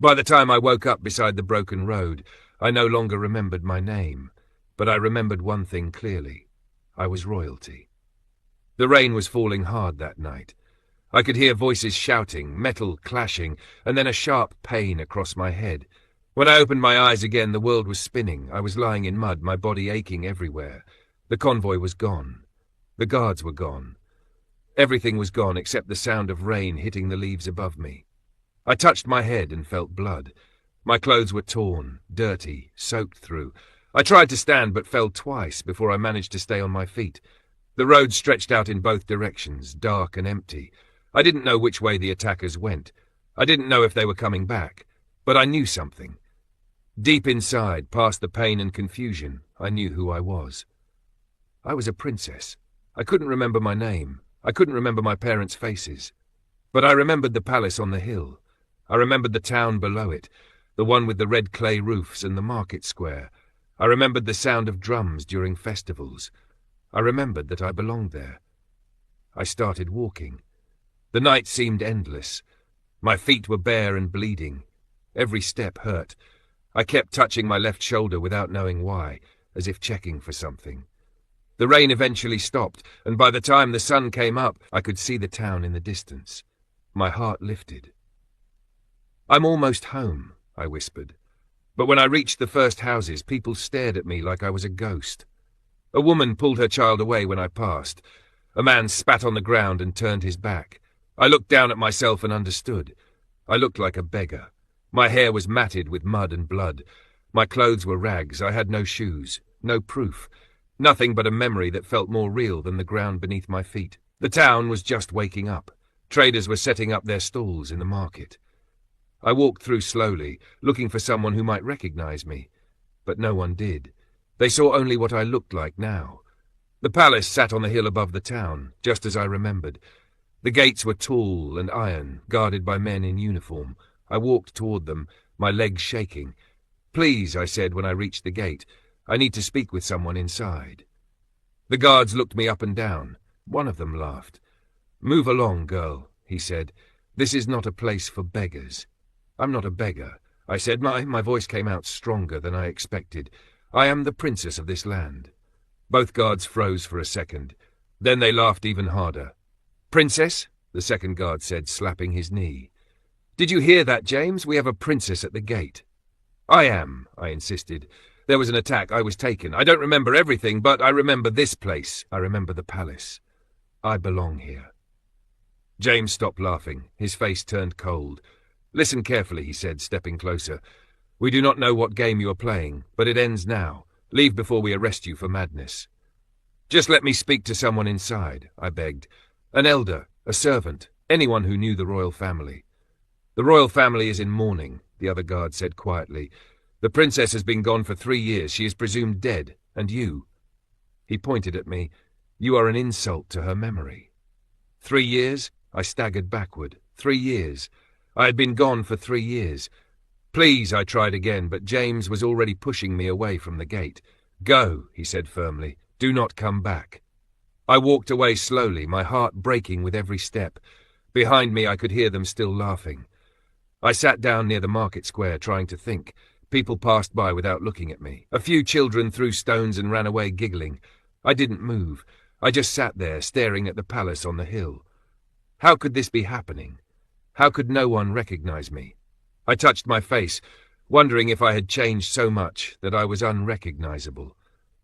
By the time I woke up beside the broken road, I no longer remembered my name, but I remembered one thing clearly. I was royalty. The rain was falling hard that night. I could hear voices shouting, metal clashing, and then a sharp pain across my head. When I opened my eyes again, the world was spinning. I was lying in mud, my body aching everywhere. The convoy was gone. The guards were gone. Everything was gone except the sound of rain hitting the leaves above me. I touched my head and felt blood. My clothes were torn, dirty, soaked through. I tried to stand but fell twice before I managed to stay on my feet. The road stretched out in both directions, dark and empty. I didn't know which way the attackers went. I didn't know if they were coming back, but I knew something. Deep inside, past the pain and confusion, I knew who I was. I was a princess. I couldn't remember my name. I couldn't remember my parents' faces. But I remembered the palace on the hill. I remembered the town below it, the one with the red clay roofs and the market square. I remembered the sound of drums during festivals. I remembered that I belonged there. I started walking. The night seemed endless. My feet were bare and bleeding. Every step hurt. I kept touching my left shoulder without knowing why, as if checking for something. The rain eventually stopped, and by the time the sun came up, I could see the town in the distance. My heart lifted. "I'm almost home," I whispered. But when I reached the first houses, people stared at me like I was a ghost. A woman pulled her child away when I passed. A man spat on the ground and turned his back. I looked down at myself and understood. I looked like a beggar. My hair was matted with mud and blood. My clothes were rags. I had no shoes, no proof. Nothing but a memory that felt more real than the ground beneath my feet. The town was just waking up. Traders were setting up their stalls in the market. I walked through slowly, looking for someone who might recognize me. But no one did. They saw only what I looked like now. The palace sat on the hill above the town, just as I remembered. The gates were tall and iron, guarded by men in uniform. I walked toward them, my legs shaking. "Please," I said when I reached the gate, "I need to speak with someone inside." The guards looked me up and down. One of them laughed. "Move along, girl," he said. "This is not a place for beggars." "I'm not a beggar," I said. My voice came out stronger than I expected. "I am the princess of this land." Both guards froze for a second. Then they laughed even harder. "Princess?" the second guard said, slapping his knee. "Did you hear that, James? We have a princess at the gate." "I am," I insisted. "There was an attack. I was taken. I don't remember everything, but I remember this place. I remember the palace. I belong here." James stopped laughing. His face turned cold. "Listen carefully," he said, stepping closer. "We do not know what game you are playing, but it ends now. Leave before we arrest you for madness." "Just let me speak to someone inside," I begged. "An elder, a servant, anyone who knew the royal family." "The royal family is in mourning," the other guard said quietly. "The princess has been gone for 3 years. She is presumed dead. And you—" He pointed at me. "You are an insult to her memory." 3 years? I staggered backward. 3 years. I had been gone for 3 years. "Please," I tried again, but James was already pushing me away from the gate. "Go," he said firmly. "Do not come back." I walked away slowly, my heart breaking with every step. Behind me I could hear them still laughing. I sat down near the market square, trying to think. People passed by without looking at me. A few children threw stones and ran away giggling. I didn't move. I just sat there, staring at the palace on the hill. How could this be happening? How could no one recognize me? I touched my face, wondering if I had changed so much that I was unrecognizable.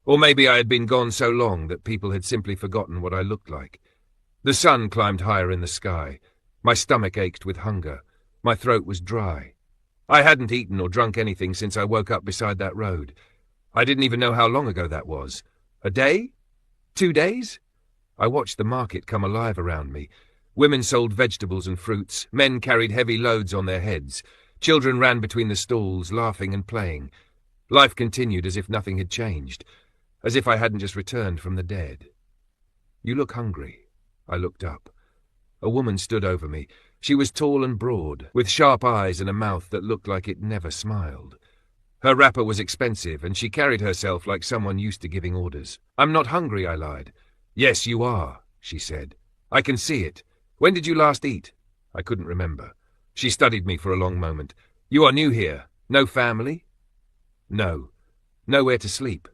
Or maybe I had been gone so long that people had simply forgotten what I looked like. The sun climbed higher in the sky. My stomach ached with hunger. My throat was dry. I hadn't eaten or drunk anything since I woke up beside that road. I didn't even know how long ago that was. A day? 2 days? I watched the market come alive around me. Women sold vegetables and fruits. Men carried heavy loads on their heads. Children ran between the stalls, laughing and playing. Life continued as if nothing had changed, as if I hadn't just returned from the dead. "You look hungry." I looked up. A woman stood over me. She was tall and broad, with sharp eyes and a mouth that looked like it never smiled. Her wrapper was expensive, and she carried herself like someone used to giving orders. "I'm not hungry," I lied. "Yes, you are," she said. "I can see it. When did you last eat?" I couldn't remember. She studied me for a long moment. You are new here. No family? No. Nowhere to sleep?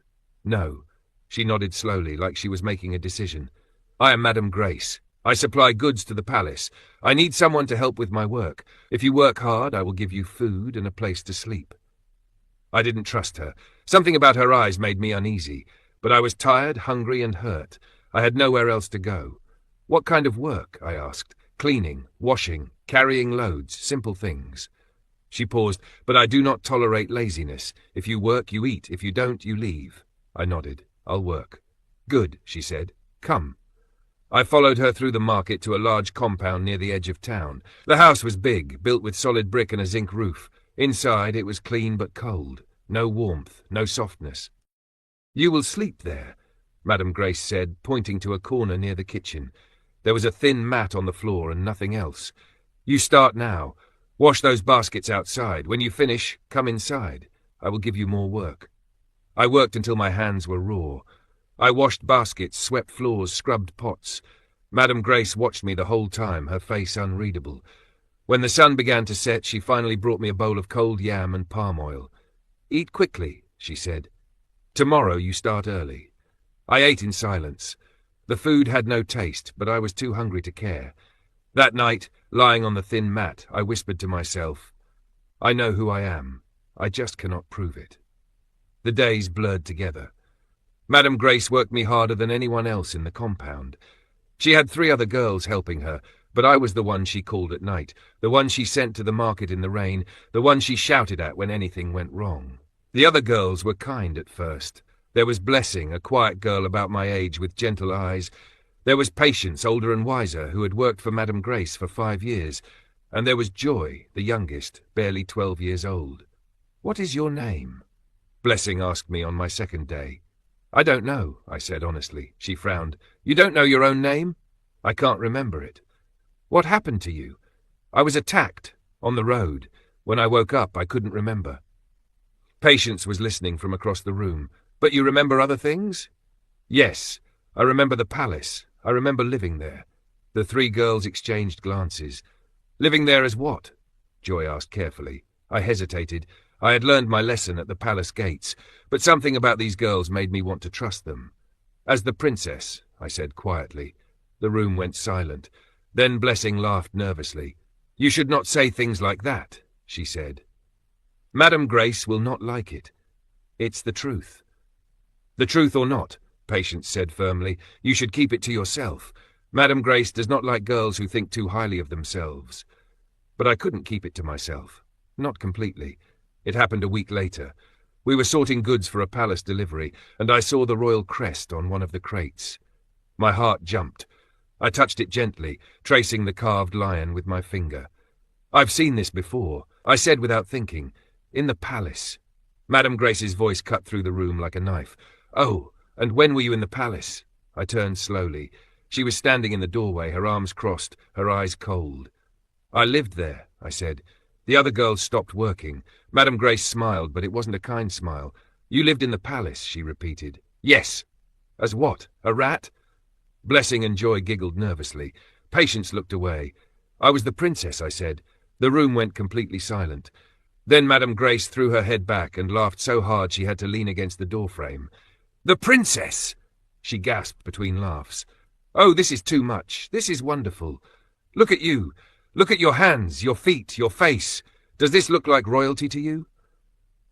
No. She nodded slowly, like she was making a decision. I am Madame Grace. I supply goods to the palace. I need someone to help with my work. If you work hard, I will give you food and a place to sleep. I didn't trust her. Something about her eyes made me uneasy, but I was tired, hungry, and hurt. I had nowhere else to go. What kind of work? I asked. Cleaning, washing, carrying loads, simple things. She paused. But I do not tolerate laziness. If you work, you eat. If you don't, you leave. I nodded. I'll work. Good, she said. Come. I followed her through the market to a large compound near the edge of town. The house was big, built with solid brick and a zinc roof. Inside it was clean but cold. No warmth, no softness. You will sleep there, Madame Grace said, pointing to a corner near the kitchen. There was a thin mat on the floor and nothing else. You start now. Wash those baskets outside. When you finish, come inside. I will give you more work. I worked until my hands were raw. I washed baskets, swept floors, scrubbed pots. Madame Grace watched me the whole time, her face unreadable. When the sun began to set, she finally brought me a bowl of cold yam and palm oil. Eat quickly, she said. Tomorrow you start early. I ate in silence. The food had no taste, but I was too hungry to care. That night, lying on the thin mat, I whispered to myself, I know who I am. I just cannot prove it. The days blurred together. Madame Grace worked me harder than anyone else in the compound. She had 3 other girls helping her, but I was the one she called at night, the one she sent to the market in the rain, the one she shouted at when anything went wrong. The other girls were kind at first. There was Blessing, a quiet girl about my age with gentle eyes. There was Patience, older and wiser, who had worked for Madame Grace for 5 years. And there was Joy, the youngest, barely 12 years old. What is your name? Blessing asked me on my second day. I don't know, I said honestly. She frowned. You don't know your own name? I can't remember it. What happened to you? I was attacked, on the road. When I woke up, I couldn't remember. Patience was listening from across the room. But you remember other things? Yes, I remember the palace. I remember living there. The 3 girls exchanged glances. Living there as what? Joy asked carefully. I hesitated. I had learned my lesson at the palace gates, but something about these girls made me want to trust them. As the princess, I said quietly. The room went silent. Then Blessing laughed nervously. You should not say things like that, she said. Madame Grace will not like it. It's the truth. The truth or not, Patience said firmly, you should keep it to yourself. Madame Grace does not like girls who think too highly of themselves. But I couldn't keep it to myself. Not completely. It happened a week later. We were sorting goods for a palace delivery, and I saw the royal crest on one of the crates. My heart jumped. I touched it gently, tracing the carved lion with my finger. I've seen this before, I said without thinking. In the palace. Madame Grace's voice cut through the room like a knife. Oh, and when were you in the palace? I turned slowly. She was standing in the doorway, her arms crossed, her eyes cold. I lived there, I said. The other girls stopped working. Madame Grace smiled, but it wasn't a kind smile. You lived in the palace, she repeated. Yes. As what? A rat? Blessing and Joy giggled nervously. Patience looked away. I was the princess, I said. The room went completely silent. Then Madame Grace threw her head back and laughed so hard she had to lean against the doorframe. The princess! She gasped between laughs. Oh, this is too much. This is wonderful. Look at you. Look at your hands, your feet, your face. Does this look like royalty to you?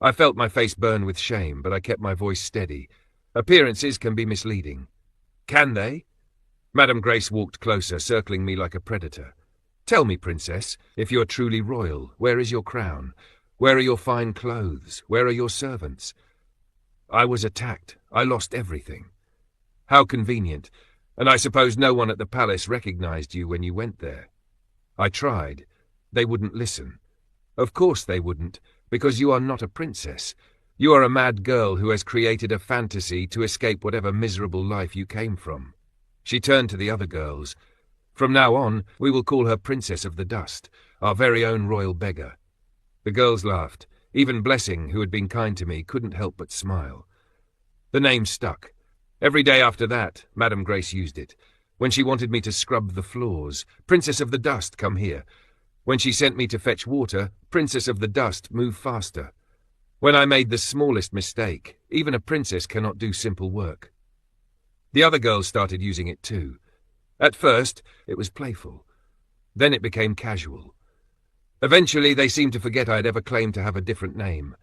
I felt my face burn with shame, but I kept my voice steady. Appearances can be misleading. Can they? Madame Grace walked closer, circling me like a predator. Tell me, princess, if you're truly royal, where is your crown? Where are your fine clothes? Where are your servants? I was attacked. I lost everything. How convenient. And I suppose no one at the palace recognized you when you went there. I tried. They wouldn't listen. Of course they wouldn't, because you are not a princess. You are a mad girl who has created a fantasy to escape whatever miserable life you came from. She turned to the other girls. From now on, we will call her Princess of the Dust, our very own royal beggar. The girls laughed. Even Blessing, who had been kind to me, couldn't help but smile. The name stuck. Every day after that, Madame Grace used it. When she wanted me to scrub the floors, Princess of the Dust, come here. When she sent me to fetch water, Princess of the Dust, move faster. When I made the smallest mistake, even a princess cannot do simple work. The other girls started using it too. At first, it was playful. Then it became casual. Eventually, they seemed to forget I had ever claimed to have a different name.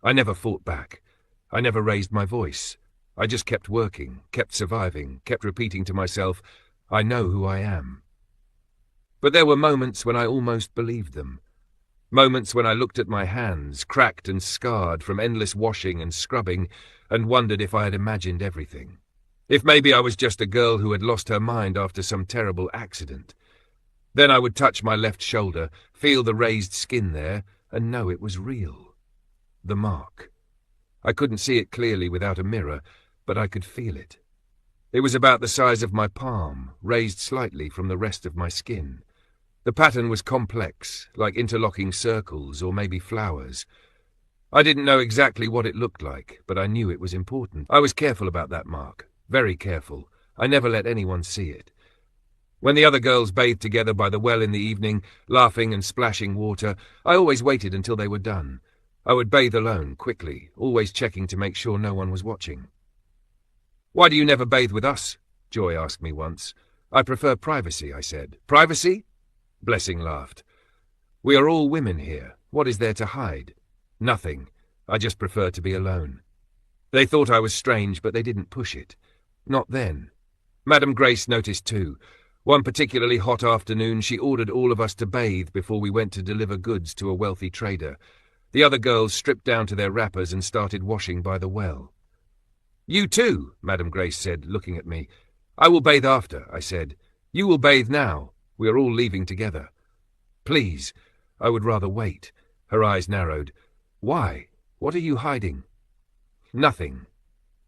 I never fought back. I never raised my voice. I just kept working, kept surviving, kept repeating to myself, I know who I am. But there were moments when I almost believed them. Moments when I looked at my hands, cracked and scarred from endless washing and scrubbing, and wondered if I had imagined everything. If maybe I was just a girl who had lost her mind after some terrible accident. Then I would touch my left shoulder, feel the raised skin there, and know it was real. The mark. I couldn't see it clearly without a mirror, but I could feel it. It was about the size of my palm, raised slightly from the rest of my skin. The pattern was complex, like interlocking circles or maybe flowers. I didn't know exactly what it looked like, but I knew it was important. I was careful about that mark, very careful. I never let anyone see it. When the other girls bathed together by the well in the evening, laughing and splashing water, I always waited until they were done. I would bathe alone, quickly, always checking to make sure no one was watching. "Why do you never bathe with us?" Joy asked me once. "I prefer privacy," I said. "Privacy?" Blessing laughed. "We are all women here. What is there to hide?" "Nothing. I just prefer to be alone." They thought I was strange, but they didn't push it. Not then. Madame Grace noticed too. One particularly hot afternoon, she ordered all of us to bathe before we went to deliver goods to a wealthy trader. The other girls stripped down to their wrappers and started washing by the well. "You too," Madame Grace said, looking at me. "I will bathe after," I said. "You will bathe now. We are all leaving together." "Please, I would rather wait." Her eyes narrowed. "Why? What are you hiding?" "Nothing."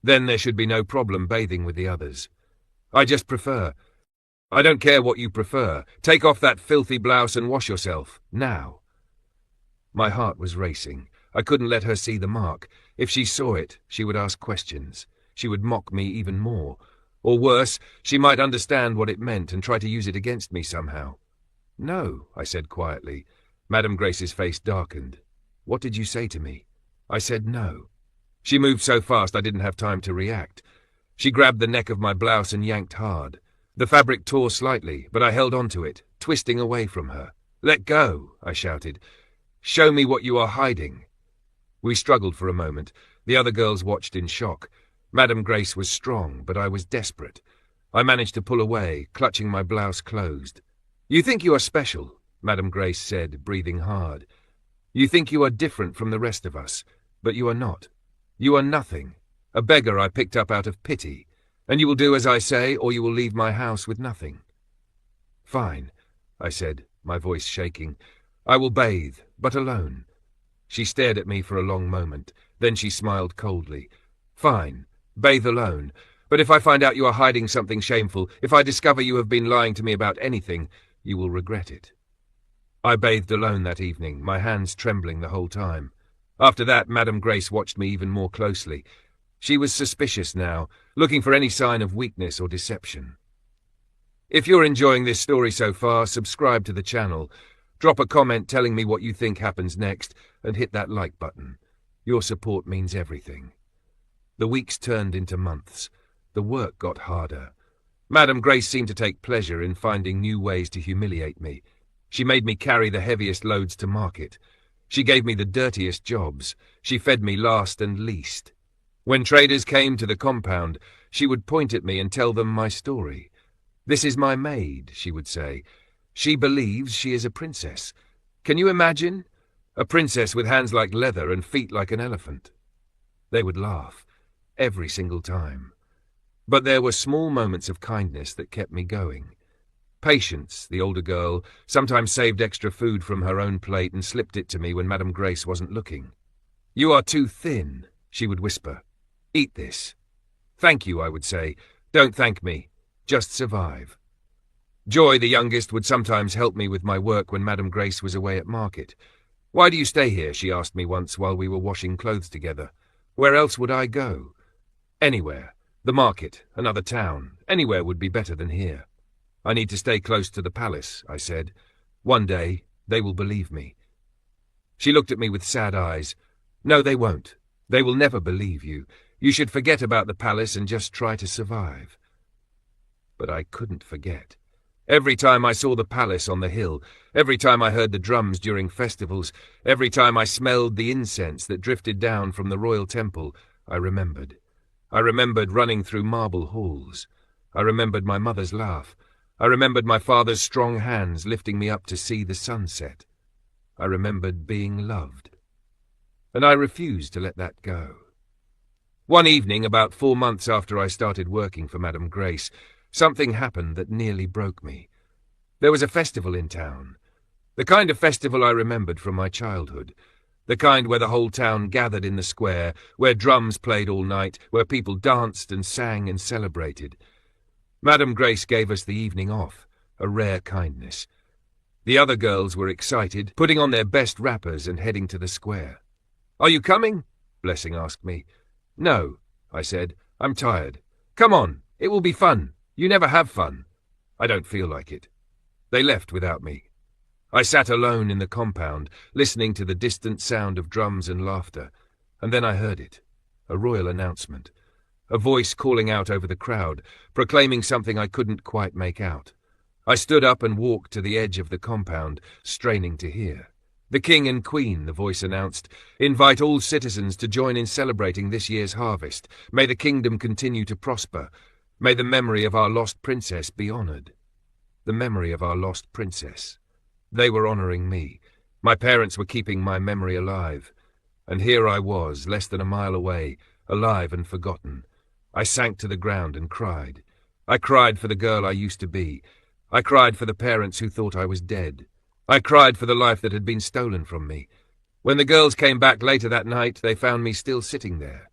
"Then there should be no problem bathing with the others." "I just prefer." "I don't care what you prefer. Take off that filthy blouse and wash yourself. Now." My heart was racing. I couldn't let her see the mark. If she saw it, she would ask questions. She would mock me even more. Or worse, she might understand what it meant and try to use it against me somehow. "No," I said quietly. Madame Grace's face darkened. "What did you say to me?" I said no. She moved so fast I didn't have time to react. She grabbed the neck of my blouse and yanked hard. The fabric tore slightly, but I held on to it, twisting away from her. "Let go," I shouted. "Show me what you are hiding." We struggled for a moment. The other girls watched in shock. Madame Grace was strong, but I was desperate. I managed to pull away, clutching my blouse closed. "You think you are special," Madame Grace said, breathing hard. "You think you are different from the rest of us, but you are not. You are nothing, a beggar I picked up out of pity, and you will do as I say, or you will leave my house with nothing." "Fine," I said, my voice shaking. "I will bathe, but alone." She stared at me for a long moment. Then she smiled coldly. "Fine. Bathe alone. But if I find out you are hiding something shameful, if I discover you have been lying to me about anything, you will regret it." I bathed alone that evening, my hands trembling the whole time. After that, Madame Grace watched me even more closely. She was suspicious now, looking for any sign of weakness or deception. If you're enjoying this story so far, subscribe to the channel. Drop a comment telling me what you think happens next, and hit that like button. Your support means everything. The weeks turned into months. The work got harder. Madame Grace seemed to take pleasure in finding new ways to humiliate me. She made me carry the heaviest loads to market. She gave me the dirtiest jobs. She fed me last and least. When traders came to the compound, she would point at me and tell them my story. "This is my maid," she would say. "She believes she is a princess. Can you imagine? A princess with hands like leather and feet like an elephant." They would laugh. Every single time. But there were small moments of kindness that kept me going. Patience, the older girl, sometimes saved extra food from her own plate and slipped it to me when Madame Grace wasn't looking. "You are too thin," she would whisper. "Eat this." "Thank you," I would say. "Don't thank me. Just survive." Joy, the youngest, would sometimes help me with my work when Madame Grace was away at market. "Why do you stay here?" she asked me once while we were washing clothes together. "Where else would I go?" "Anywhere. The market, another town. Anywhere would be better than here." "I need to stay close to the palace," I said. "One day, They will believe me." She looked at me with sad eyes. "No, they won't. They will never believe you. You should forget about the palace and just try to survive." But I couldn't forget. Every time I saw the palace on the hill, every time I heard the drums during festivals, every time I smelled the incense that drifted down from the royal temple, I remembered. I remembered running through marble halls. I remembered my mother's laugh. I remembered my father's strong hands lifting me up to see the sunset. I remembered being loved. And I refused to let that go. One evening, about 4 months after I started working for Madame Grace, something happened that nearly broke me. There was a festival in town. The kind of festival I remembered from my childhood. The kind where the whole town gathered in the square, where drums played all night, where people danced and sang and celebrated. Madame Grace gave us the evening off, a rare kindness. The other girls were excited, putting on their best wrappers and heading to the square. "Are you coming?" Blessing asked me. "No," I said. "I'm tired. Come on, it will be fun. You never have fun." "I don't feel like it." They left without me. I sat alone in the compound, listening to the distant sound of drums and laughter, and then I heard it, a royal announcement, a voice calling out over the crowd, proclaiming something I couldn't quite make out. I stood up and walked to the edge of the compound, straining to hear. "The King and Queen," the voice announced, "invite all citizens to join in celebrating this year's harvest. May the kingdom continue to prosper. May the memory of our lost princess be honored." The memory of our lost princess. They were honoring me. My parents were keeping my memory alive. And here I was, less than a mile away, alive and forgotten. I sank to the ground and cried. I cried for the girl I used to be. I cried for the parents who thought I was dead. I cried for the life that had been stolen from me. When the girls came back later that night, they found me still sitting there.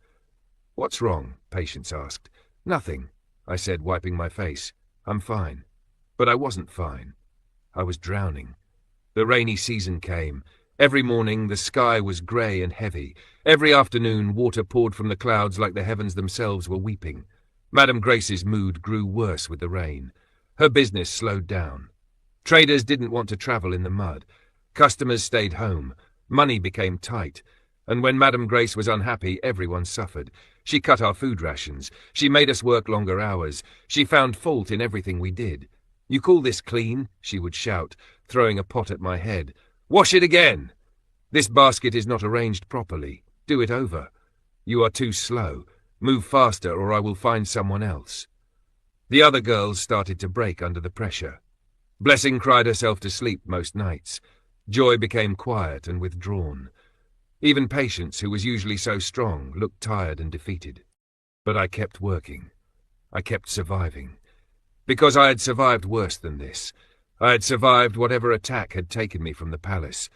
"What's wrong?" Patience asked. "Nothing," I said, wiping my face. "I'm fine." But I wasn't fine. I was drowning. The rainy season came. Every morning the sky was grey and heavy. Every afternoon water poured from the clouds like the heavens themselves were weeping. Madame Grace's mood grew worse with the rain. Her business slowed down. Traders didn't want to travel in the mud. Customers stayed home. Money became tight. And when Madame Grace was unhappy, everyone suffered. She cut our food rations. She made us work longer hours. She found fault in everything we did. "You call this clean?" she would shout, throwing a pot at my head. "Wash it again! This basket is not arranged properly. Do it over. You are too slow. Move faster or I will find someone else." The other girls started to break under the pressure. Blessing cried herself to sleep most nights. Joy became quiet and withdrawn. Even Patience, who was usually so strong, looked tired and defeated. But I kept working. I kept surviving. Because I had survived worse than this. I had survived whatever attack had taken me from the palace.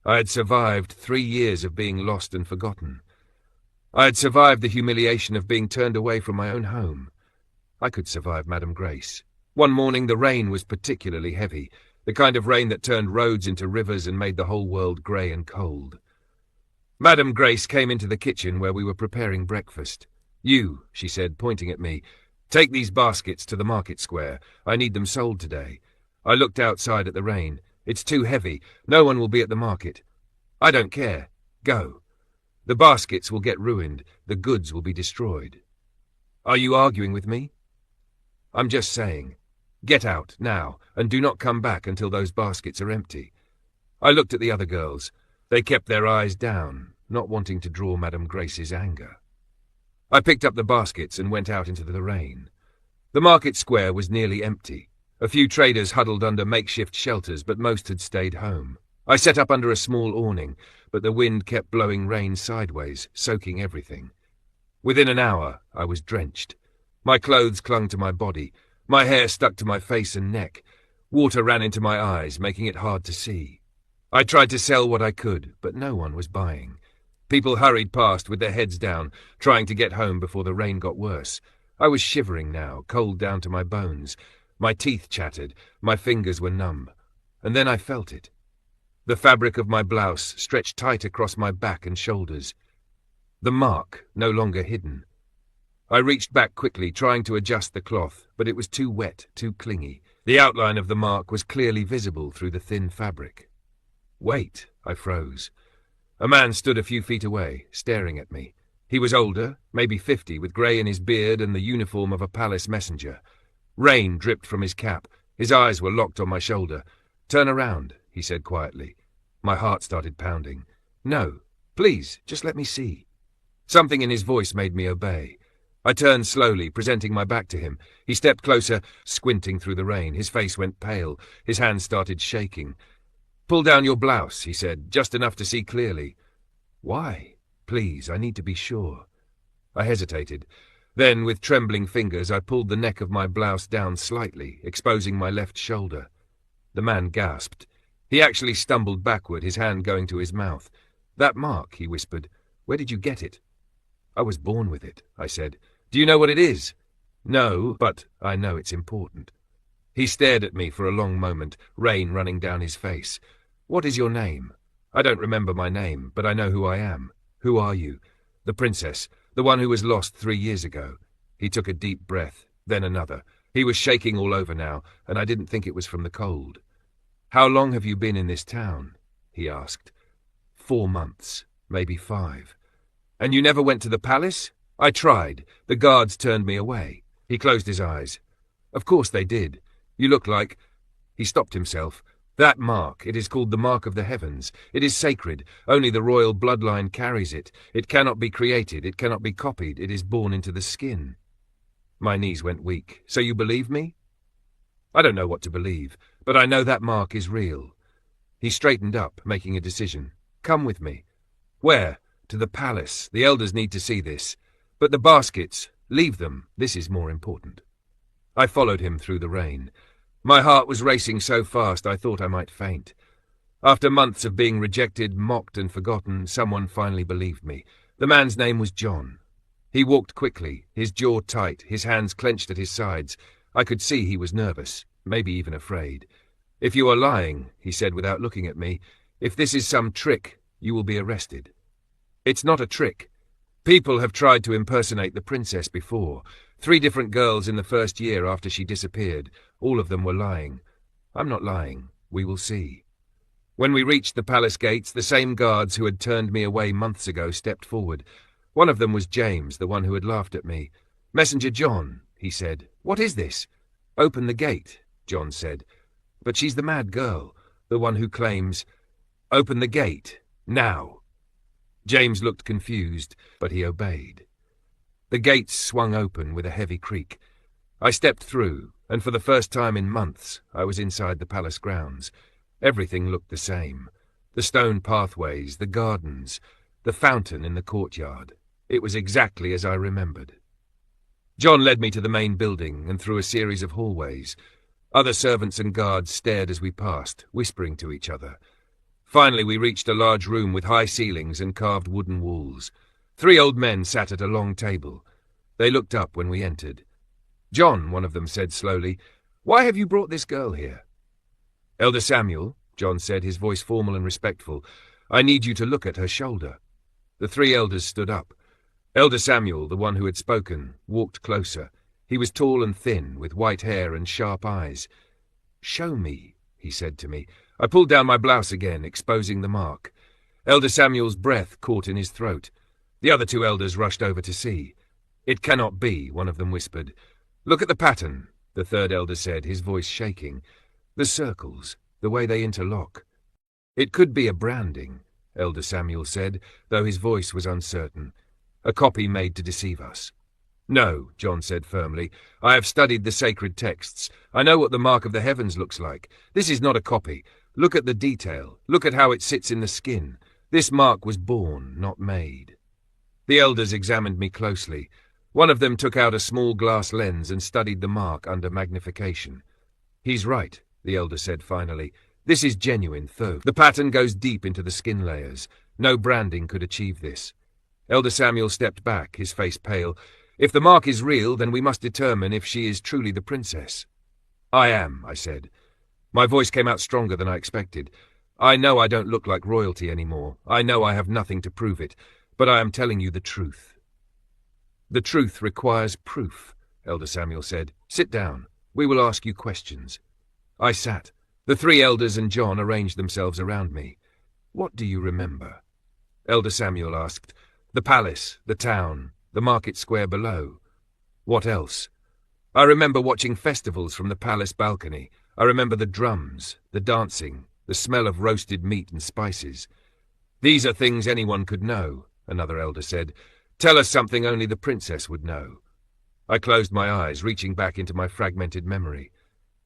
I had survived 3 years of being lost and forgotten. I had survived the humiliation of being turned away from my own home. I could survive Madame Grace. One morning the rain was particularly heavy, the kind of rain that turned roads into rivers and made the whole world grey and cold. Madame Grace came into the kitchen where we were preparing breakfast. "You," she said, pointing at me, "take these baskets to the market square. I need them sold today." I looked outside at the rain. "It's too heavy. No one will be at the market." "I don't care. Go. The baskets will get ruined. The goods will be destroyed." "Are you arguing with me?" "I'm just saying. Get out, now, and do not come back until those baskets are empty." I looked at the other girls. They kept their eyes down, not wanting to draw Madame Grace's anger. I picked up the baskets and went out into the rain. The market square was nearly empty. A few traders huddled under makeshift shelters, but most had stayed home. I set up under a small awning, but the wind kept blowing rain sideways, soaking everything. Within an hour, I was drenched. My clothes clung to my body. My hair stuck to my face and neck. Water ran into my eyes, making it hard to see. I tried to sell what I could, but no one was buying. People hurried past with their heads down, trying to get home before the rain got worse. I was shivering now, cold down to my bones. My teeth chattered, my fingers were numb. And then I felt it. The fabric of my blouse stretched tight across my back and shoulders. The mark, no longer hidden. I reached back quickly, trying to adjust the cloth, but it was too wet, too clingy. The outline of the mark was clearly visible through the thin fabric. Wait, I froze. A man stood a few feet away, staring at me. He was older, maybe 50, with grey in his beard and the uniform of a palace messenger. Rain dripped from his cap. His eyes were locked on my shoulder. "Turn around," he said quietly. My heart started pounding. "No, please, just let me see." Something in his voice made me obey. I turned slowly, presenting my back to him. He stepped closer, squinting through the rain. His face went pale. His hands started shaking. "Pull down your blouse," he said, "just enough to see clearly." "Why? Please, I need to be sure." I hesitated. Then, with trembling fingers, I pulled the neck of my blouse down slightly, exposing my left shoulder. The man gasped. He actually stumbled backward, his hand going to his mouth. "That mark," he whispered. "Where did you get it?" "I was born with it," I said. "Do you know what it is?" "No, but I know it's important." He stared at me for a long moment, rain running down his face. "What is your name?" "I don't remember my name, but I know who I am." "Who are you?" "The princess, the one who was lost 3 years ago." He took a deep breath, then another. He was shaking all over now, and I didn't think it was from the cold. "How long have you been in this town?" he asked. 4 months, maybe 5. "And you never went to the palace?" "I tried. The guards turned me away." He closed his eyes. "Of course they did. You look like—" He stopped himself. "That mark, it is called the Mark of the Heavens. It is sacred. Only the royal bloodline carries it. It cannot be created. It cannot be copied. It is born into the skin." My knees went weak. "So you believe me?" "I don't know what to believe, but I know that mark is real." He straightened up, making a decision. "Come with me." "Where?" "To the palace. The elders need to see this." "But the baskets, leave them. This is more important." I followed him through the rain. My heart was racing so fast I thought I might faint. After months of being rejected, mocked and forgotten, someone finally believed me. The man's name was John. He walked quickly, his jaw tight, his hands clenched at his sides. I could see he was nervous, maybe even afraid. "If you are lying," he said without looking at me, "if this is some trick, you will be arrested." "It's not a trick. People have tried to impersonate the princess before. 3 different girls in the first year after she disappeared. All of them were lying. I'm not lying. We will see." When we reached the palace gates, the same guards who had turned me away months ago stepped forward. One of them was James, the one who had laughed at me. "Messenger John," he said. "What is this?" "Open the gate," John said. "But she's the mad girl, the one who claims—" "Open the gate, now." James looked confused, but he obeyed. The gates swung open with a heavy creak. I stepped through, and for the first time in months, I was inside the palace grounds. Everything looked the same. The stone pathways, the gardens, the fountain in the courtyard. It was exactly as I remembered. John led me to the main building and through a series of hallways. Other servants and guards stared as we passed, whispering to each other. Finally, we reached a large room with high ceilings and carved wooden walls. 3 old men sat at a long table. They looked up when we entered. "John," one of them said slowly, "why have you brought this girl here?" "Elder Samuel," John said, his voice formal and respectful, "I need you to look at her shoulder." The 3 elders stood up. Elder Samuel, the one who had spoken, walked closer. He was tall and thin, with white hair and sharp eyes. "Show me," he said to me. I pulled down my blouse again, exposing the mark. Elder Samuel's breath caught in his throat. The other 2 elders rushed over to see. "It cannot be," one of them whispered. "Look at the pattern," the 3rd elder said, his voice shaking. "The circles, the way they interlock." "It could be a branding," Elder Samuel said, though his voice was uncertain. "A copy made to deceive us." "No," John said firmly. "I have studied the sacred texts. I know what the Mark of the Heavens looks like. This is not a copy. Look at the detail. Look at how it sits in the skin. This mark was born, not made." The elders examined me closely. One of them took out a small glass lens and studied the mark under magnification. "He's right," the elder said finally. "This is genuine, though. The pattern goes deep into the skin layers. No branding could achieve this." Elder Samuel stepped back, his face pale. "If the mark is real, then we must determine if she is truly the princess." "I am," I said. My voice came out stronger than I expected. "I know I don't look like royalty anymore. I know I have nothing to prove it. But I am telling you the truth." "The truth requires proof," Elder Samuel said. "Sit down. We will ask you questions." I sat. The 3 elders and John arranged themselves around me. What do you remember? Elder Samuel asked. The palace, the town, the market square below. What else? I remember watching festivals from the palace balcony. I remember the drums, the dancing, the smell of roasted meat and spices. These are things anyone could know, another elder said. Tell us something only the princess would know. I closed my eyes, reaching back into my fragmented memory.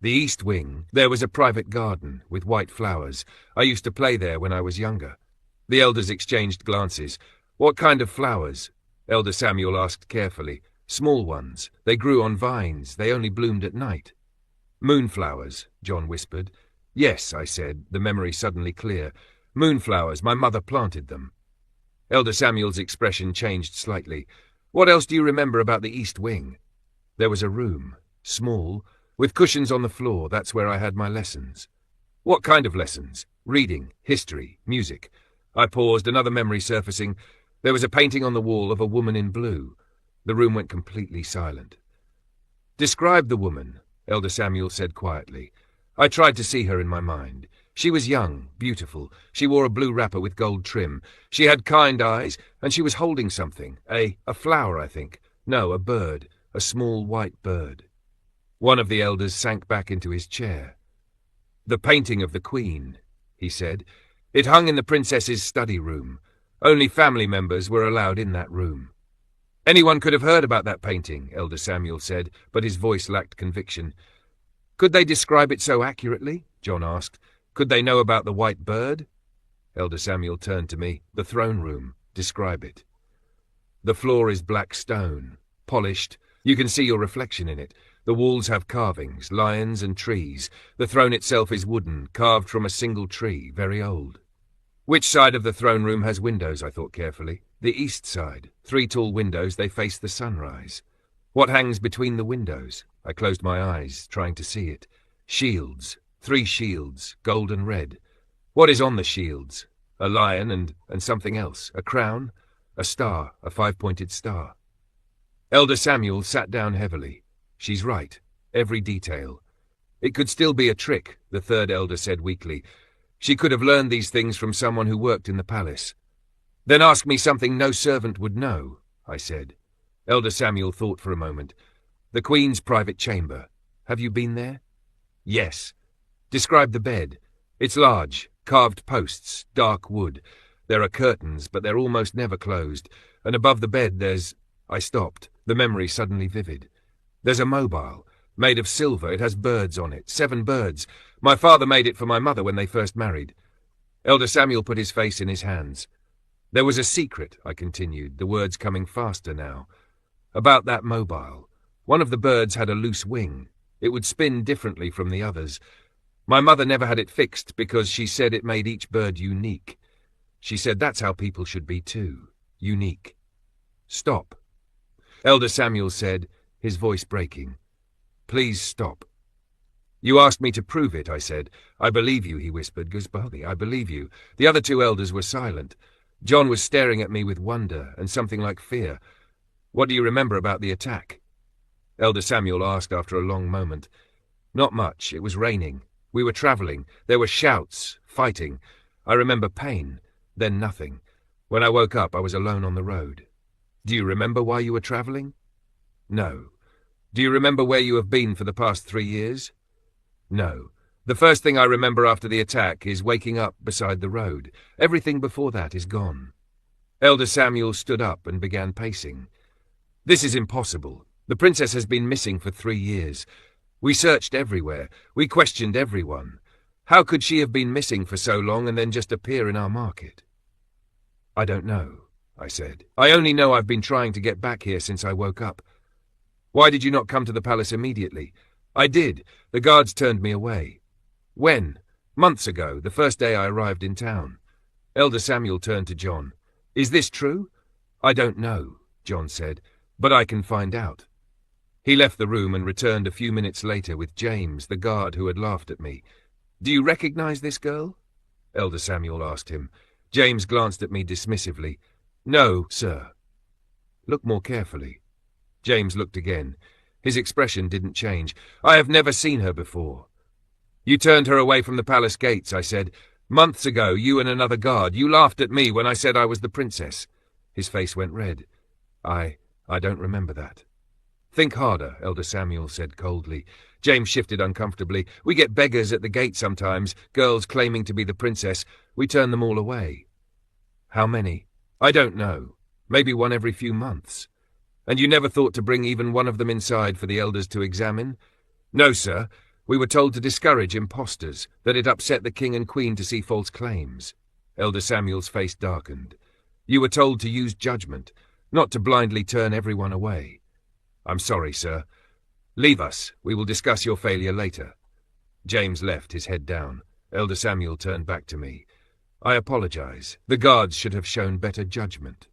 The east wing, there was a private garden with white flowers. I used to play there when I was younger. The elders exchanged glances. What kind of flowers? Elder Samuel asked carefully. Small ones. They grew on vines. They only bloomed at night. Moonflowers, John whispered. Yes, I said, the memory suddenly clear. Moonflowers, my mother planted them. Elder Samuel's expression changed slightly. What else do you remember about the east wing? There was a room, small, with cushions on the floor. That's where I had my lessons. What kind of lessons? Reading, history, music. I paused, another memory surfacing. There was a painting on the wall of a woman in blue. The room went completely silent. Describe the woman, Elder Samuel said quietly. I tried to see her in my mind. She was young, beautiful. She wore a blue wrapper with gold trim. She had kind eyes, and she was holding something. A flower, I think. No, a bird. A small white bird. One of the elders sank back into his chair. The painting of the Queen, he said. It hung in the princess's study room. Only family members were allowed in that room. Anyone could have heard about that painting, Elder Samuel said, but his voice lacked conviction. Could they describe it so accurately? John asked. Could they know about the white bird? Elder Samuel turned to me. The throne room. Describe it. The floor is black stone, polished. You can see your reflection in it. The walls have carvings, lions and trees. The throne itself is wooden, carved from a single tree, very old. Which side of the throne room has windows, I thought carefully. The east side. 3 tall windows, they face the sunrise. What hangs between the windows? I closed my eyes, trying to see it. Shields. 3 shields, gold and red. What is on the shields? A lion and something else. A crown? A star, a 5-pointed star. Elder Samuel sat down heavily. She's right. Every detail. It could still be a trick, the third elder said weakly. She could have learned these things from someone who worked in the palace. Then ask me something no servant would know, I said. Elder Samuel thought for a moment. The Queen's private chamber. Have you been there? Yes. Describe the bed. It's large, carved posts, dark wood. There are curtains, but they're almost never closed. And above the bed there's... I stopped, the memory suddenly vivid. There's a mobile, made of silver. It has birds on it, 7 birds. My father made it for my mother when they first married. Elder Samuel put his face in his hands. There was a secret, I continued, the words coming faster now. About that mobile. One of the birds had a loose wing. It would spin differently from the others. My mother never had it fixed because she said it made each bird unique. She said that's how people should be too. Unique. Stop. Elder Samuel said, his voice breaking. Please stop. You asked me to prove it, I said. I believe you, he whispered. Guzbali, I believe you. The other 2 elders were silent. John was staring at me with wonder and something like fear. What do you remember about the attack? Elder Samuel asked after a long moment. Not much. It was raining. We were travelling. There were shouts, fighting. I remember pain, then nothing. When I woke up, I was alone on the road. Do you remember why you were travelling? No. Do you remember where you have been for the past 3 years? No. The first thing I remember after the attack is waking up beside the road. Everything before that is gone. Elder Samuel stood up and began pacing. This is impossible. The princess has been missing for 3 years. We searched everywhere. We questioned everyone. How could she have been missing for so long and then just appear in our market? I don't know, I said. I only know I've been trying to get back here since I woke up. Why did you not come to the palace immediately? I did. The guards turned me away. When? Months ago, the first day I arrived in town. Elder Samuel turned to John. Is this true? I don't know, John said, but I can find out. He left the room and returned a few minutes later with James, the guard who had laughed at me. Do you recognize this girl? Elder Samuel asked him. James glanced at me dismissively. No, sir. Look more carefully. James looked again. His expression didn't change. I have never seen her before. You turned her away from the palace gates, I said. Months ago, you and another guard, you laughed at me when I said I was the princess." His face went red. I don't remember that." "Think harder," Elder Samuel said coldly. James shifted uncomfortably. "We get beggars at the gate sometimes, girls claiming to be the princess. We turn them all away." "How many?" "I don't know. Maybe one every few months." "And you never thought to bring even one of them inside for the elders to examine?" "No, sir. We were told to discourage impostors, that it upset the king and queen to see false claims." Elder Samuel's face darkened. "You were told to use judgment, not to blindly turn everyone away." "I'm sorry, sir. Leave us. We will discuss your failure later." James left, his head down. Elder Samuel turned back to me. "I apologize. The guards should have shown better judgment."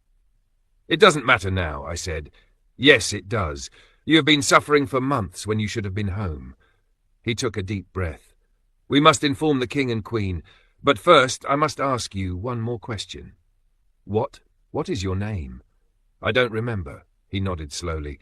"It doesn't matter now," I said. "Yes, it does. You have been suffering for months when you should have been home." He took a deep breath. "We must inform the king and queen, but first I must ask you one more question." "What? What is your name?" "I don't remember." He nodded slowly.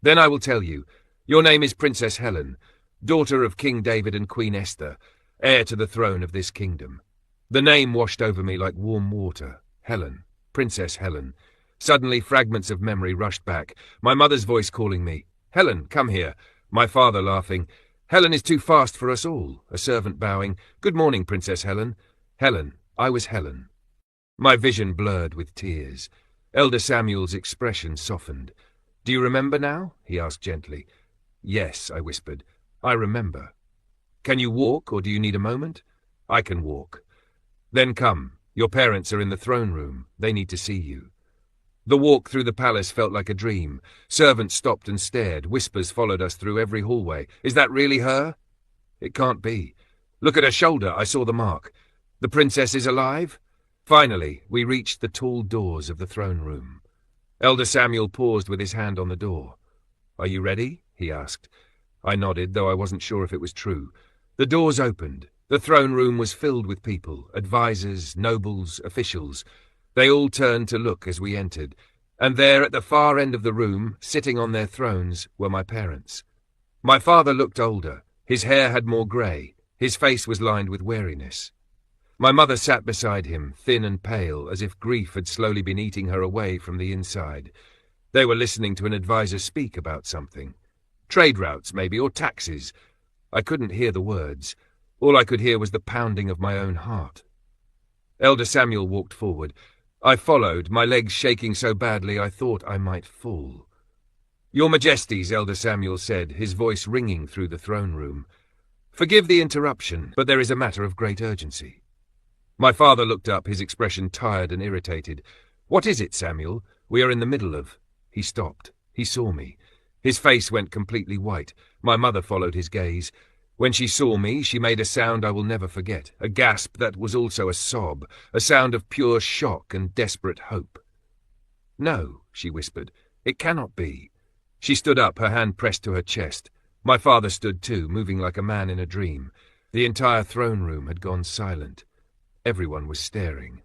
"Then I will tell you. Your name is Princess Helen, daughter of King David and Queen Esther, heir to the throne of this kingdom." The name washed over me like warm water. Helen. Princess Helen. Suddenly fragments of memory rushed back. My mother's voice calling me. "Helen, come here." My father laughing. "Helen is too fast for us all." A servant bowing. "Good morning, Princess Helen." Helen. I was Helen. My vision blurred with tears. Elder Samuel's expression softened. "Do you remember now?" he asked gently. "Yes," I whispered. "I remember." "Can you walk, or do you need a moment?" "I can walk." "Then come. Your parents are in the throne room. They need to see you." The walk through the palace felt like a dream. Servants stopped and stared. Whispers followed us through every hallway. "Is that really her?" "It can't be." "Look at her shoulder. I saw the mark." "The princess is alive?" Finally, we reached the tall doors of the throne room. Elder Samuel paused with his hand on the door. "Are you ready?" he asked. I nodded, though I wasn't sure if it was true. The doors opened. The throne room was filled with people, advisors, nobles, officials. They all turned to look as we entered, and there at the far end of the room, sitting on their thrones, were my parents. My father looked older. His hair had more grey. His face was lined with weariness. My mother sat beside him, thin and pale, as if grief had slowly been eating her away from the inside. They were listening to an advisor speak about something. Trade routes, maybe, or taxes. I couldn't hear the words. All I could hear was the pounding of my own heart. Elder Samuel walked forward. I followed, my legs shaking so badly I thought I might fall. "Your Majesties," Elder Samuel said, his voice ringing through the throne room. "Forgive the interruption, but there is a matter of great urgency." My father looked up, his expression tired and irritated. "What is it, Samuel? We are in the middle of—" He stopped. He saw me. His face went completely white. My mother followed his gaze. When she saw me, she made a sound I will never forget, a gasp that was also a sob, a sound of pure shock and desperate hope. "No," she whispered. "It cannot be." She stood up, her hand pressed to her chest. My father stood too, moving like a man in a dream. The entire throne room had gone silent. Everyone was staring.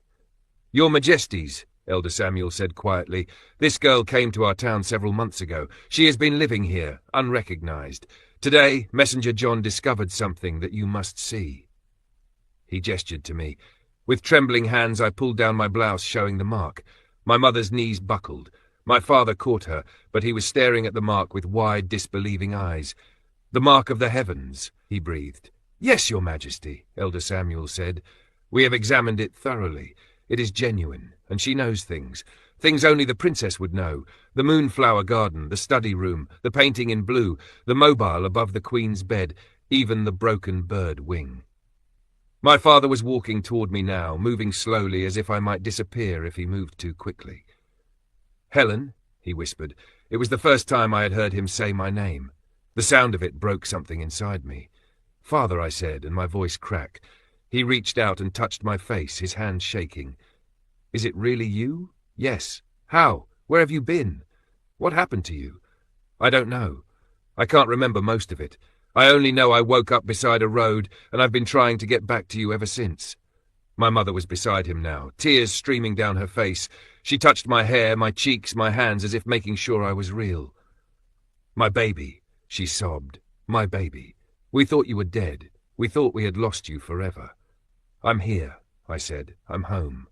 "Your Majesties," Elder Samuel said quietly, "this girl came to our town several months ago. She has been living here, unrecognized. Today, Messenger John discovered something that you must see." He gestured to me. With trembling hands, I pulled down my blouse, showing the mark. My mother's knees buckled. My father caught her, but he was staring at the mark with wide, disbelieving eyes. "The mark of the heavens," he breathed. "Yes, Your Majesty," Elder Samuel said. "We have examined it thoroughly. It is genuine, and she knows things. Things only the princess would know. The moonflower garden, the study room, the painting in blue, the mobile above the queen's bed, even the broken bird wing." My father was walking toward me now, moving slowly as if I might disappear if he moved too quickly. "Helen," he whispered. It was the first time I had heard him say my name. The sound of it broke something inside me. "Father," I said, and my voice cracked. He reached out and touched my face, his hand shaking. "Is it really you?" "Yes." "How? Where have you been? What happened to you?" "I don't know. I can't remember most of it. I only know I woke up beside a road, and I've been trying to get back to you ever since." My mother was beside him now, tears streaming down her face. She touched my hair, my cheeks, my hands, as if making sure I was real. "My baby," she sobbed. "My baby. We thought you were dead. We thought we had lost you forever." "I'm here," I said. "I'm home."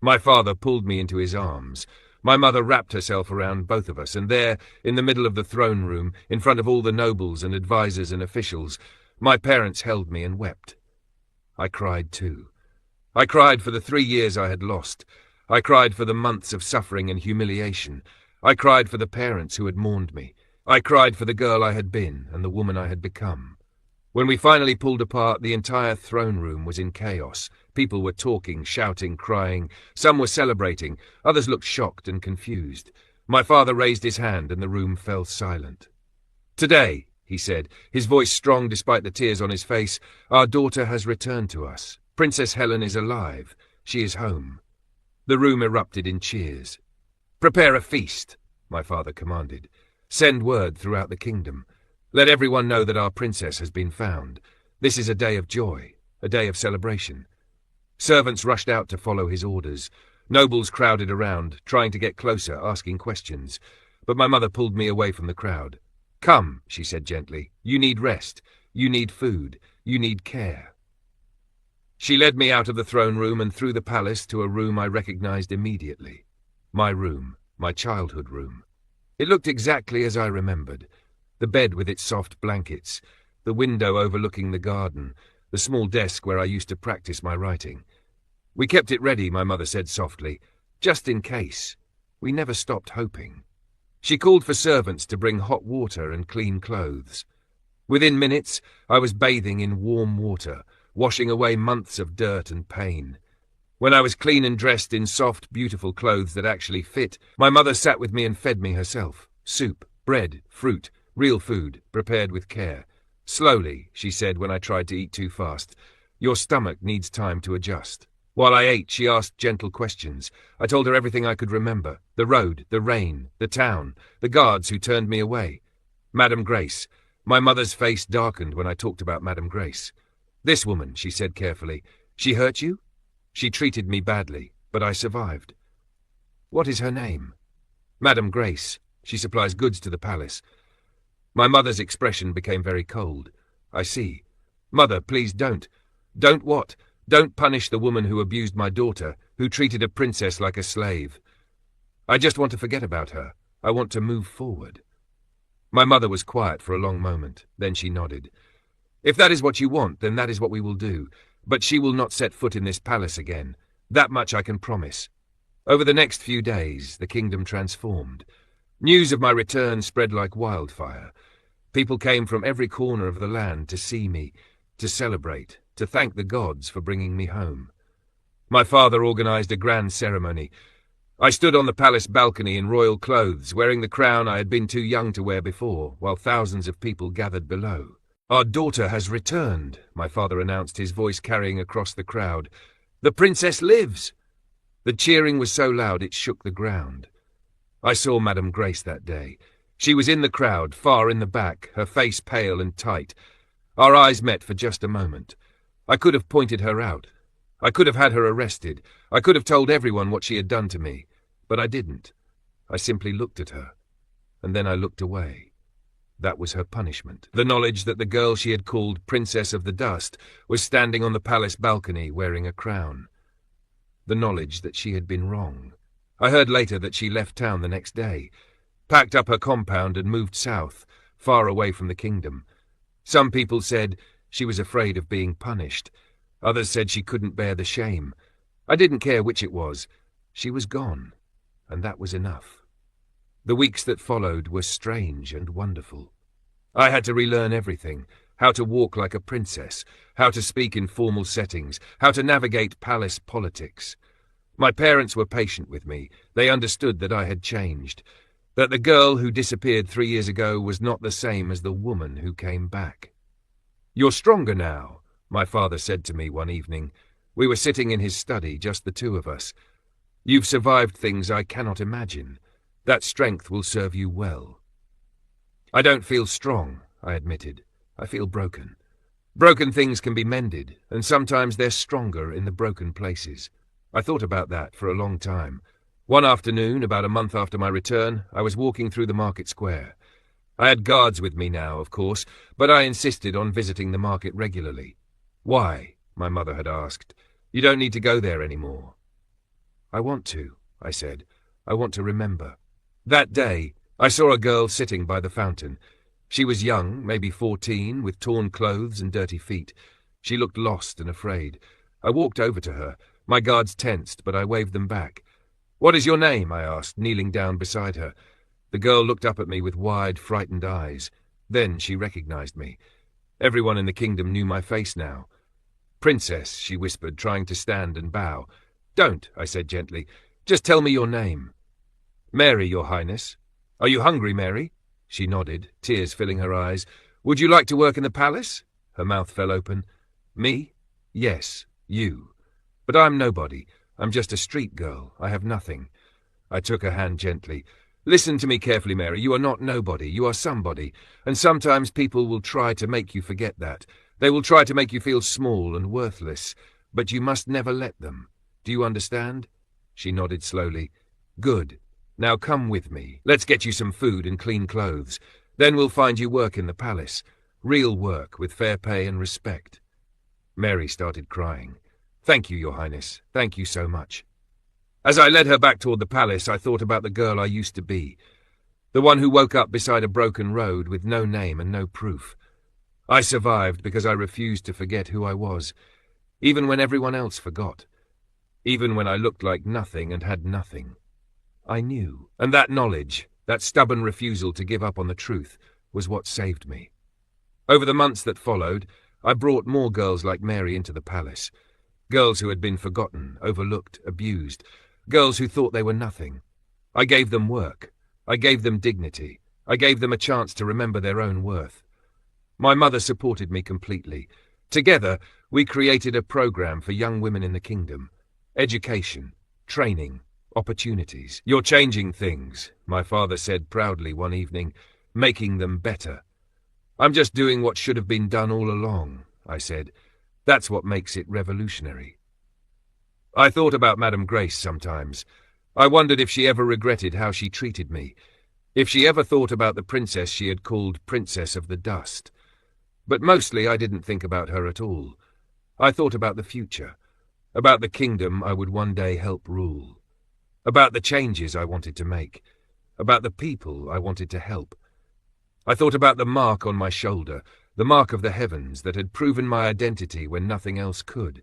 My father pulled me into his arms. My mother wrapped herself around both of us, and there, in the middle of the throne room, in front of all the nobles and advisers and officials, my parents held me and wept. I cried too. I cried for the 3 years I had lost. I cried for the months of suffering and humiliation. I cried for the parents who had mourned me. I cried for the girl I had been and the woman I had become. When we finally pulled apart, the entire throne room was in chaos. People were talking, shouting, crying. Some were celebrating. Others looked shocked and confused. My father raised his hand and the room fell silent. "Today," he said, his voice strong despite the tears on his face, "our daughter has returned to us. Princess Helen is alive. She is home." The room erupted in cheers. "Prepare a feast," my father commanded. "Send word throughout the kingdom. Let everyone know that our princess has been found. This is a day of joy, a day of celebration." Servants rushed out to follow his orders. Nobles crowded around, trying to get closer, asking questions. But my mother pulled me away from the crowd. "Come," she said gently. "You need rest. You need food. You need care." She led me out of the throne room and through the palace to a room I recognized immediately. My room, my childhood room. It looked exactly as I remembered. The bed with its soft blankets, the window overlooking the garden, the small desk where I used to practice my writing. "We kept it ready," my mother said softly, "just in case." We never stopped hoping. She called for servants to bring hot water and clean clothes. Within minutes, I was bathing in warm water, washing away months of dirt and pain. When I was clean and dressed in soft, beautiful clothes that actually fit, my mother sat with me and fed me herself. Soup, bread, fruit, real food, prepared with care. "Slowly," she said when I tried to eat too fast. "Your stomach needs time to adjust." While I ate, she asked gentle questions. I told her everything I could remember. The road, the rain, the town, the guards who turned me away. Madame Grace. My mother's face darkened when I talked about Madame Grace. "This woman," she said carefully. "She hurt you?" "She treated me badly, but I survived." "What is her name?" "Madame Grace. She supplies goods to the palace." My mother's expression became very cold. "I see. Mother, please don't." "Don't what?" "Don't punish the woman who abused my daughter, who treated a princess like a slave. I just want to forget about her. I want to move forward." My mother was quiet for a long moment. Then she nodded. "If that is what you want, then that is what we will do. But she will not set foot in this palace again. That much I can promise." Over the next few days, the kingdom transformed. News of my return spread like wildfire. People came from every corner of the land to see me, to celebrate, to thank the gods for bringing me home. My father organized a grand ceremony. I stood on the palace balcony in royal clothes, wearing the crown I had been too young to wear before, while thousands of people gathered below. "Our daughter has returned," my father announced, his voice carrying across the crowd. "The princess lives!" The cheering was so loud it shook the ground. I saw Madame Grace that day. She was in the crowd, far in the back, her face pale and tight. Our eyes met for just a moment. I could have pointed her out. I could have had her arrested. I could have told everyone what she had done to me. But I didn't. I simply looked at her. And then I looked away. That was her punishment. The knowledge that the girl she had called Princess of the Dust was standing on the palace balcony wearing a crown. The knowledge that she had been wrong. I heard later that she left town the next day, packed up her compound and moved south, far away from the kingdom. Some people said she was afraid of being punished. Others said she couldn't bear the shame. I didn't care which it was. She was gone, and that was enough. The weeks that followed were strange and wonderful. I had to relearn everything, how to walk like a princess, how to speak in formal settings, how to navigate palace politics. My parents were patient with me. They understood that I had changed, that the girl who disappeared 3 years ago was not the same as the woman who came back. "You're stronger now," my father said to me one evening. We were sitting in his study, just the two of us. "You've survived things I cannot imagine. That strength will serve you well." "I don't feel strong," I admitted. "I feel broken. Broken things can be mended, and sometimes they're stronger in the broken places." I thought about that for a long time. One afternoon, about a month after my return, I was walking through the market square. I had guards with me now, of course, but I insisted on visiting the market regularly. "Why?" my mother had asked. "You don't need to go there anymore." "I want to," I said. "I want to remember." That day, I saw a girl sitting by the fountain. She was young, maybe 14, with torn clothes and dirty feet. She looked lost and afraid. I walked over to her. My guards tensed, but I waved them back. "What is your name?" I asked, kneeling down beside her. The girl looked up at me with wide, frightened eyes. Then she recognized me. Everyone in the kingdom knew my face now. "Princess," she whispered, trying to stand and bow. "Don't," I said gently. "Just tell me your name." "Mary, Your Highness." "Are you hungry, Mary?" She nodded, tears filling her eyes. "Would you like to work in the palace?" Her mouth fell open. "Me? Yes, you. But I'm nobody. I'm just a street girl. I have nothing." I took her hand gently. "Listen to me carefully, Mary. You are not nobody. You are somebody. And sometimes people will try to make you forget that. They will try to make you feel small and worthless. But you must never let them. Do you understand?" She nodded slowly. "Good. Now come with me. Let's get you some food and clean clothes. Then we'll find you work in the palace. Real work with fair pay and respect." Mary started crying. "Thank you, Your Highness. Thank you so much." As I led her back toward the palace, I thought about the girl I used to be. The one who woke up beside a broken road with no name and no proof. I survived because I refused to forget who I was, even when everyone else forgot. Even when I looked like nothing and had nothing. I knew, and that knowledge, that stubborn refusal to give up on the truth, was what saved me. Over the months that followed, I brought more girls like Mary into the palace. Girls who had been forgotten, overlooked, abused. Girls who thought they were nothing. I gave them work. I gave them dignity. I gave them a chance to remember their own worth. My mother supported me completely. Together, we created a program for young women in the kingdom. Education, training, opportunities. "You're changing things," my father said proudly one evening, "making them better." "I'm just doing what should have been done all along," I said. "That's what makes it revolutionary." I thought about Madame Grace sometimes. I wondered if she ever regretted how she treated me, if she ever thought about the princess she had called Princess of the Dust. But mostly I didn't think about her at all. I thought about the future, about the kingdom I would one day help rule. About the changes I wanted to make, about the people I wanted to help. I thought about the mark on my shoulder, the mark of the heavens that had proven my identity when nothing else could.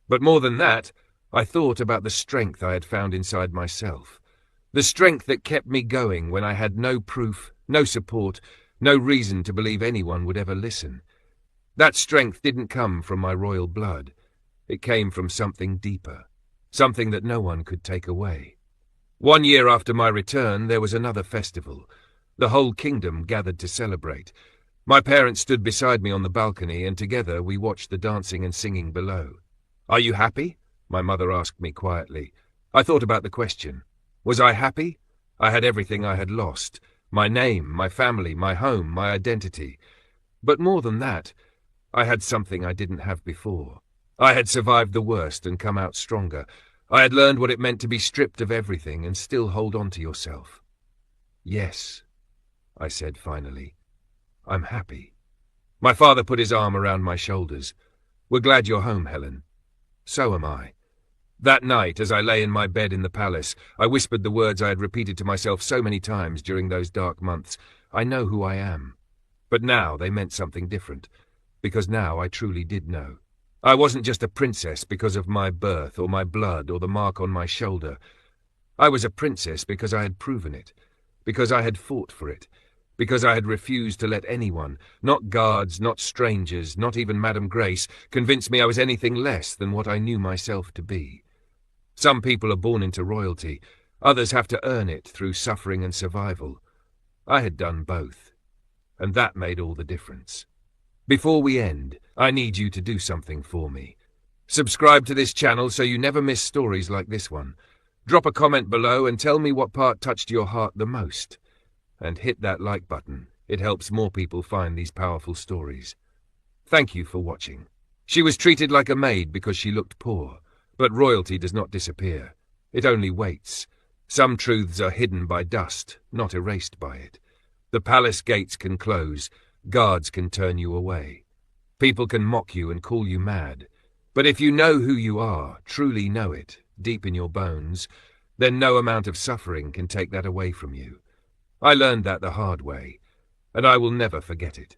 But more than that, I thought about the strength I had found inside myself, the strength that kept me going when I had no proof, no support, no reason to believe anyone would ever listen. That strength didn't come from my royal blood. It came from something deeper. Something that no one could take away. 1 year after my return, there was another festival. The whole kingdom gathered to celebrate. My parents stood beside me on the balcony, and together we watched the dancing and singing below. "Are you happy?" my mother asked me quietly. I thought about the question. Was I happy? I had everything I had lost. My name, my family, my home, my identity. But more than that, I had something I didn't have before. I had survived the worst and come out stronger. I had learned what it meant to be stripped of everything and still hold on to yourself. "Yes," I said finally. "I'm happy." My father put his arm around my shoulders. "We're glad you're home, Helen." "So am I." That night, as I lay in my bed in the palace, I whispered the words I had repeated to myself so many times during those dark months. I know who I am. But now they meant something different, because now I truly did know. I wasn't just a princess because of my birth or my blood or the mark on my shoulder. I was a princess because I had proven it, because I had fought for it, because I had refused to let anyone, not guards, not strangers, not even Madame Grace, convince me I was anything less than what I knew myself to be. Some people are born into royalty, others have to earn it through suffering and survival. I had done both, and that made all the difference. Before we end, I need you to do something for me. Subscribe to this channel so you never miss stories like this one. Drop a comment below and tell me what part touched your heart the most. And hit that like button. It helps more people find these powerful stories. Thank you for watching. She was treated like a maid because she looked poor, but royalty does not disappear. It only waits. Some truths are hidden by dust, not erased by it. The palace gates can close. Guards can turn you away. People can mock you and call you mad, But if you know who you are, truly know it, deep in your bones, then no amount of suffering can take that away from you. I learned that the hard way, and I will never forget it.